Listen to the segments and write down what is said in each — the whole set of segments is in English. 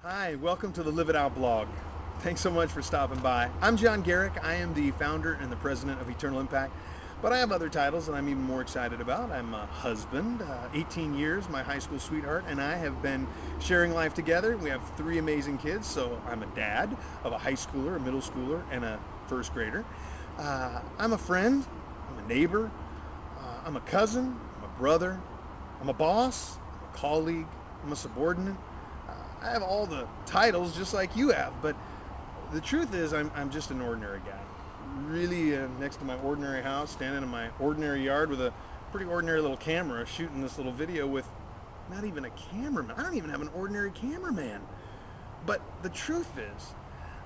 Hi, welcome to the Live It Out blog. Thanks so much for stopping by. I'm John Garrick. I am the founder and the president of Eternal Impact, but I have other titles that I'm even more excited about. I'm a husband, 18 years, my high school sweetheart, and I have been sharing life together. We have three amazing kids, so I'm a dad of a high schooler, a middle schooler, and a first grader. I'm a friend, I'm a neighbor, I'm a cousin, I'm a brother, I'm a boss, I'm a colleague, I'm a subordinate. I have all the titles just like you have, but the truth is I'm just an ordinary guy. Really, next to my ordinary house, standing in my ordinary yard with a pretty ordinary little camera, shooting this little video with not even a cameraman. I don't even have an ordinary cameraman. But the truth is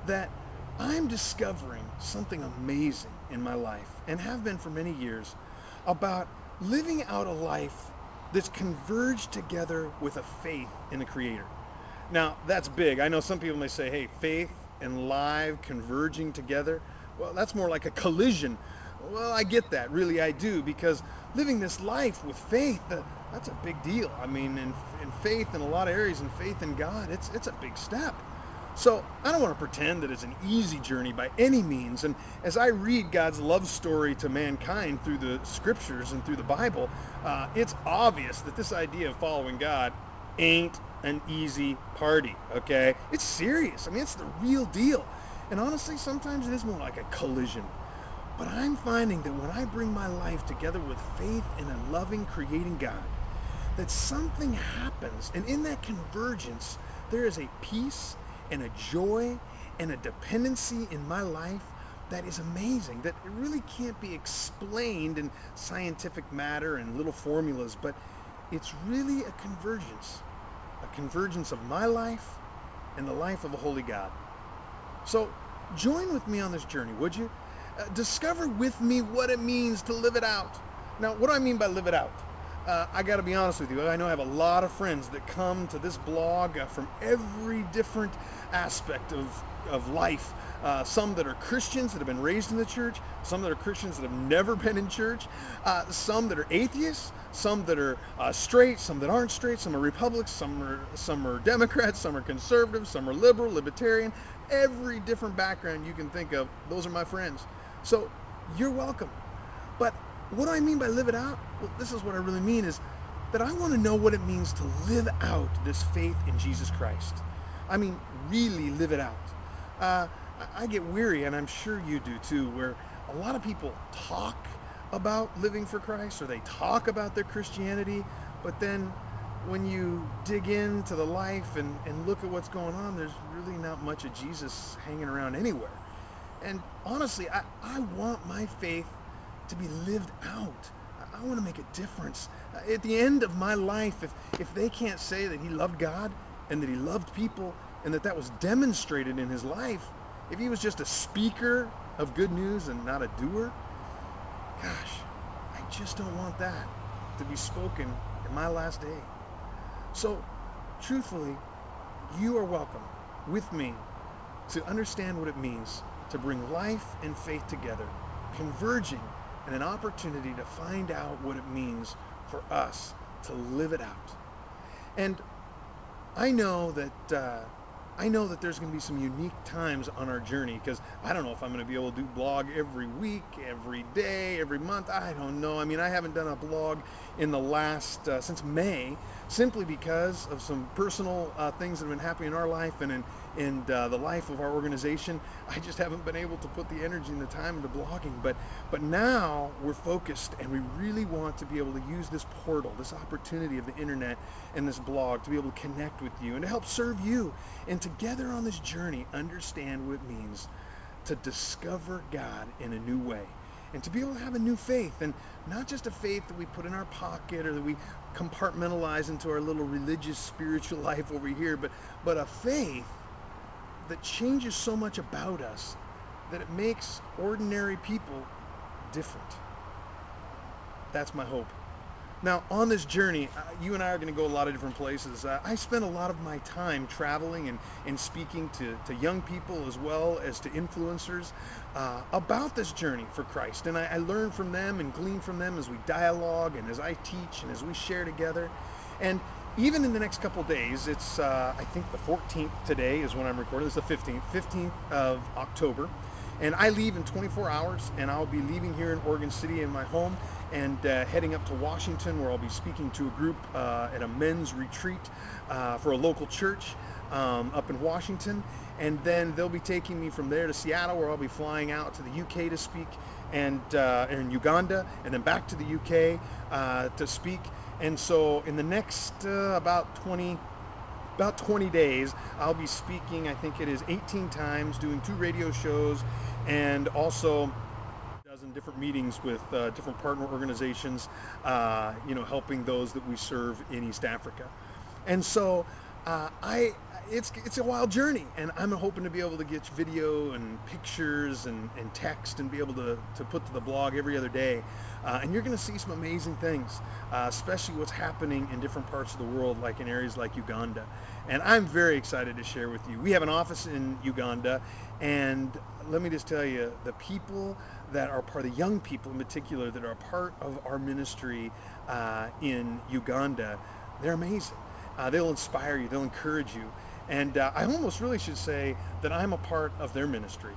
that I'm discovering something amazing in my life, and have been for many years, about living out a life that's converged together with a faith in the Creator. Now, that's big. I know some people may say, hey, faith and live converging together, well, that's more like a collision. Well, I get that. Really, I do. Because living this life with faith, that's a big deal. I mean, in faith in a lot of areas, in faith in God, it's a big step. So I don't want to pretend that it's an easy journey by any means. And as I read God's love story to mankind through the scriptures and through the Bible, it's obvious that this idea of following God ain't an easy party, okay? It's serious. I mean, it's the real deal. And honestly, sometimes it is more like a collision. But I'm finding that when I bring my life together with faith in a loving, creating God, that something happens. And in that convergence, there is a peace and a joy and a dependency in my life that is amazing, that it really can't be explained in scientific matter and little formulas, but it's really a convergence of my life and the life of a holy God. So join with me on this journey, would you? Discover with me what it means to live it out. Now, what do I mean by live it out? I got to be honest with you. I know I have a lot of friends that come to this blog from every different aspect of life. Some that are Christians that have been raised in the church, some that are Christians that have never been in church, some that are atheists, some that are straight, some that aren't straight, some are Republicans, some are Democrats, some are conservatives, some are liberal, libertarian. Every different background you can think of, those are my friends. So you're welcome. But what do I mean by live it out? Well, this is what I really mean is that I want to know what it means to live out this faith in Jesus Christ. I mean, really live it out. I get weary, and I'm sure you do too, where a lot of people talk about living for Christ, or they talk about their Christianity, but then when you dig into the life and look at what's going on, there's really not much of Jesus hanging around anywhere. And honestly, I want my faith to be lived out. I want to make a difference. At the end of my life, if they can't say that he loved God and that he loved people and that was demonstrated in his life, if he was just a speaker of good news and not a doer, gosh, I just don't want that to be spoken in my last day. So, truthfully, you are welcome with me to understand what it means to bring life and faith together, converging, and an opportunity to find out what it means for us to live it out. And I know that there's going to be some unique times on our journey, because I don't know if I'm going to be able to do blog every week, every day, every month. I don't know. I mean, I haven't done a blog in the last since May, simply because of some personal things that have been happening in our life and in the life of our organization. I just haven't been able to put the energy and the time into blogging. But now we're focused, and we really want to be able to use this portal, this opportunity of the internet and this blog, to be able to connect with you and to help serve you, and together on this journey understand what it means to discover God in a new way, and to be able to have a new faith, and not just a faith that we put in our pocket or that we compartmentalize into our little religious spiritual life over here, but a faith that changes so much about us that it makes ordinary people different. That's my hope. Now, on this journey, you and I are going to go a lot of different places. I spend a lot of my time traveling and speaking to young people as well as to influencers about this journey for Christ. And I learn from them and glean from them as we dialogue and as I teach and as we share together. And even in the next couple days, it's I think the 14th today is when I'm recording. It's the 15th of October. And I leave in 24 hours, and I'll be leaving here in Oregon City in my home and heading up to Washington, where I'll be speaking to a group at a men's retreat for a local church up in Washington. And then they'll be taking me from there to Seattle, where I'll be flying out to the UK to speak, and in Uganda, and then back to the UK to speak. And so in the next about 20 days, I'll be speaking, I think it is 18 times, doing 2 radio shows, and also a dozen different meetings with different partner organizations, helping those that we serve in East Africa. And so it's a wild journey, and I'm hoping to be able to get video and pictures and text and be able to put to the blog every other day. And you're going to see some amazing things, especially what's happening in different parts of the world, like in areas like Uganda. And I'm very excited to share with you. We have an office in Uganda, and let me just tell you, the people that are part, the young people in particular, that are part of our ministry in Uganda, they're amazing. They'll inspire you, they'll encourage you. And I almost really should say that I'm a part of their ministry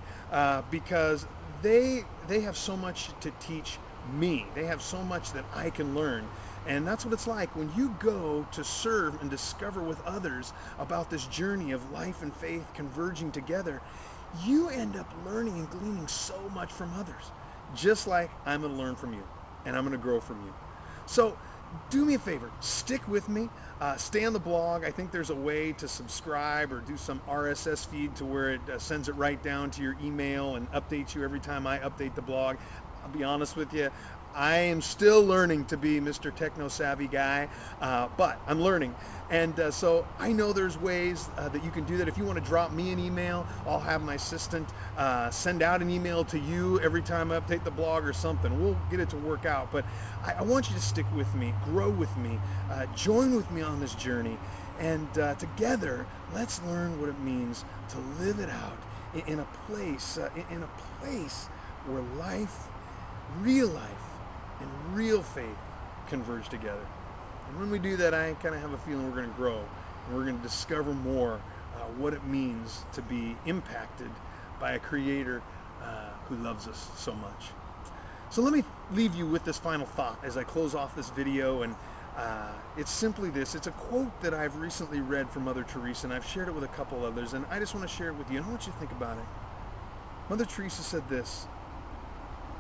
because they have so much to teach me. They have so much that I can learn. And that's what it's like when you go to serve and discover with others about this journey of life and faith converging together. You end up learning and gleaning so much from others, just like I'm going to learn from you and I'm going to grow from you. So do me a favor, stick with me, stay on the blog. I think there's a way to subscribe or do some RSS feed to where it sends it right down to your email and updates you every time I update the blog. I'll be honest with you, I am still learning to be Mr. Techno Savvy guy, but I'm learning. And so I know there's ways that you can do that. If you want to drop me an email, I'll have my assistant send out an email to you every time I update the blog or something. We'll get it to work out. But I want you to stick with me, grow with me, join with me on this journey. And together, let's learn what it means to live it out in a place where life, real life, and real faith converge together. And when we do that, I kind of have a feeling we're going to grow and we're going to discover more what it means to be impacted by a creator who loves us so much. So let me leave you with this final thought as I close off this video, and it's simply this. It's a quote that I've recently read from Mother Teresa, and I've shared it with a couple others, and I just want to share it with you, and I want you to think about it. Mother Teresa said this: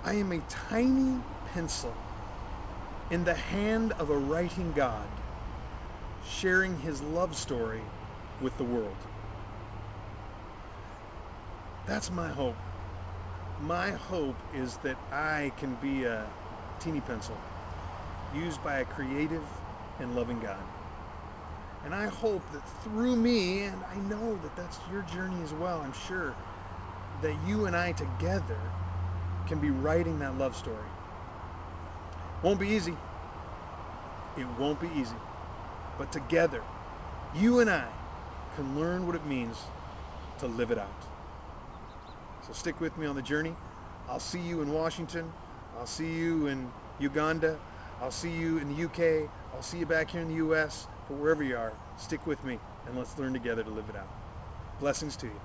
"I am a tiny pencil in the hand of a writing God, sharing his love story with the world." That's my hope. My hope is that I can be a teeny pencil used by a creative and loving God. And I hope that through me, and I know that that's your journey as well, I'm sure, that you and I together can be writing that love story. Won't be easy. It won't be easy. But together, you and I can learn what it means to live it out. So stick with me on the journey. I'll see you in Washington. I'll see you in Uganda. I'll see you in the UK. I'll see you back here in the US. But wherever you are, stick with me and let's learn together to live it out. Blessings to you.